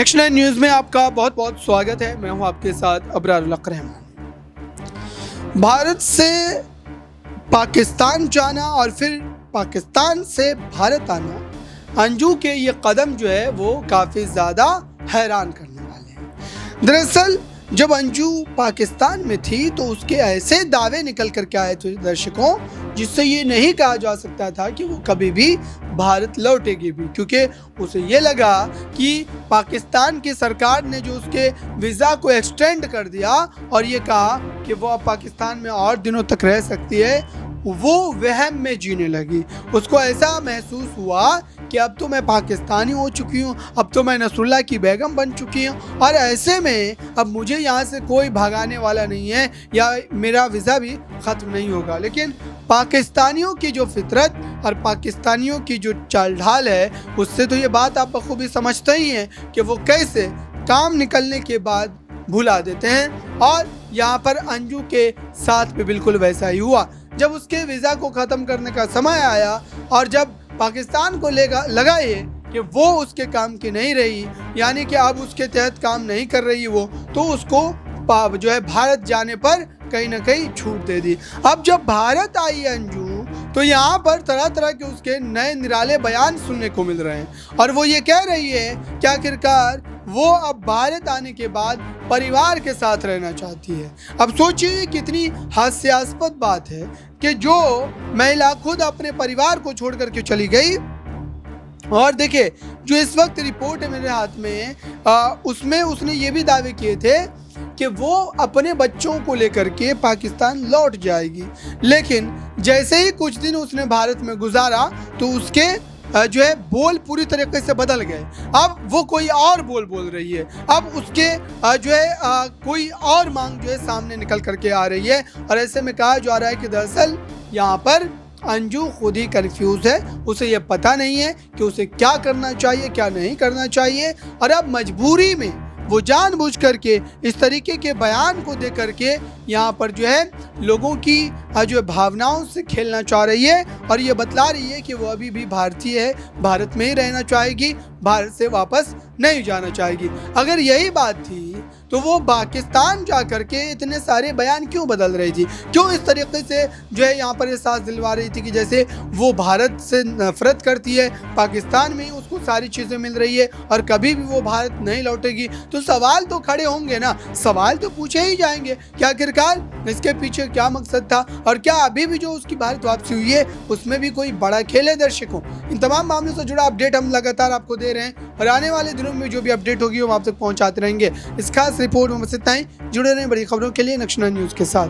Next nine news में आपका बहुत बहुत स्वागत है। मैं हूं आपके साथ अबरारुल हक रहमान। भारत से पाकिस्तान जाना और फिर पाकिस्तान से भारत आना, अंजू के ये कदम जो है वो काफ़ी ज़्यादा हैरान करने वाले हैं। दरअसल जब अंजू पाकिस्तान में थी तो उसके ऐसे दावे निकल कर के आए थे दर्शकों, जिससे ये नहीं कहा जा सकता था कि वो कभी भी भारत लौटेगी भी, क्योंकि उसे ये लगा कि पाकिस्तान की सरकार ने जो उसके वीज़ा को एक्सटेंड कर दिया और ये कहा कि वो अब पाकिस्तान में और दिनों तक रह सकती है, वो वहम में जीने लगी। उसको ऐसा महसूस हुआ कि अब तो मैं पाकिस्तानी हो चुकी हूँ, अब तो मैं नसरुल्लाह की बेगम बन चुकी हूँ और ऐसे में अब मुझे यहाँ से कोई भगाने वाला नहीं है या मेरा वीज़ा भी ख़त्म नहीं होगा। लेकिन पाकिस्तानियों की जो फितरत और पाकिस्तानियों की जो चाल ढाल है, उससे तो ये बात आप बखूबी समझते ही हैं कि वो कैसे काम निकलने के बाद भुला देते हैं। और यहाँ पर अंजू के साथ भी बिल्कुल वैसा ही हुआ। जब उसके वीज़ा को ख़त्म करने का समय आया और जब पाकिस्तान को लगा ये कि वो उसके काम की नहीं रही, यानी कि अब उसके तहत काम नहीं कर रही वो, तो उसको जो है भारत जाने पर कहीं ना कहीं छूट दे दी। अब जब भारत आई अंजू तो यहाँ पर तरह तरह के उसके नए निराले बयान सुनने को मिल रहे हैं और वो ये कह रही है कि आखिरकार वो अब भारत आने के बाद परिवार के साथ रहना चाहती है। अब सोचिए कितनी हास्यास्पद बात है कि जो महिला खुद अपने परिवार को छोड़ करके चली गई। और देखिए जो इस वक्त रिपोर्ट है मेरे हाथ में, उसमें उसने ये भी दावे किए थे कि वो अपने बच्चों को लेकर के पाकिस्तान लौट जाएगी। लेकिन जैसे ही कुछ दिन उसने भारत में गुजारा तो उसके जो है बोल पूरी तरीके से बदल गए। अब वो कोई और बोल रही है। अब उसके जो है कोई और मांग जो है सामने निकल करके आ रही है और ऐसे में कहा जा रहा है कि दरअसल यहाँ पर अंजू खुद ही कंफ्यूज है। उसे ये पता नहीं है कि उसे क्या करना चाहिए क्या नहीं करना चाहिए और अब मजबूरी में वो जानबूझ करके इस तरीके के बयान को दे करके यहाँ पर जो है लोगों की जो भावनाओं से खेलना चाह रही है और ये बतला रही है कि वो अभी भी भारतीय है, भारत में ही रहना चाहेगी, भारत से वापस नहीं जाना चाहेगी। अगर यही बात थी तो वो पाकिस्तान जा करके इतने सारे बयान क्यों बदल रही थी, क्यों इस तरीके से जो है यहाँ पर एहसास दिलवा रही थी कि जैसे वो भारत से नफरत करती है, पाकिस्तान में ही उसको सारी चीज़ें मिल रही है और कभी भी वो भारत नहीं लौटेगी। तो सवाल तो खड़े होंगे ना, सवाल तो पूछे ही जाएंगे कि आखिरकार इसके पीछे क्या मकसद था और क्या अभी भी जो उसकी भारत वापसी हुई है उसमें भी कोई बड़ा खेल है। दर्शकों, इन तमाम मामलों से जुड़ा अपडेट हम लगातार आपको दे रहे हैं और आने वाले दिनों में जो भी अपडेट होगी वो आप तक पहुंचाते रहेंगे। इस खास रिपोर्ट में बस इतना ही। जुड़े रहें बड़ी खबरों के लिए नेक्स्ट नाइन न्यूज़ के साथ।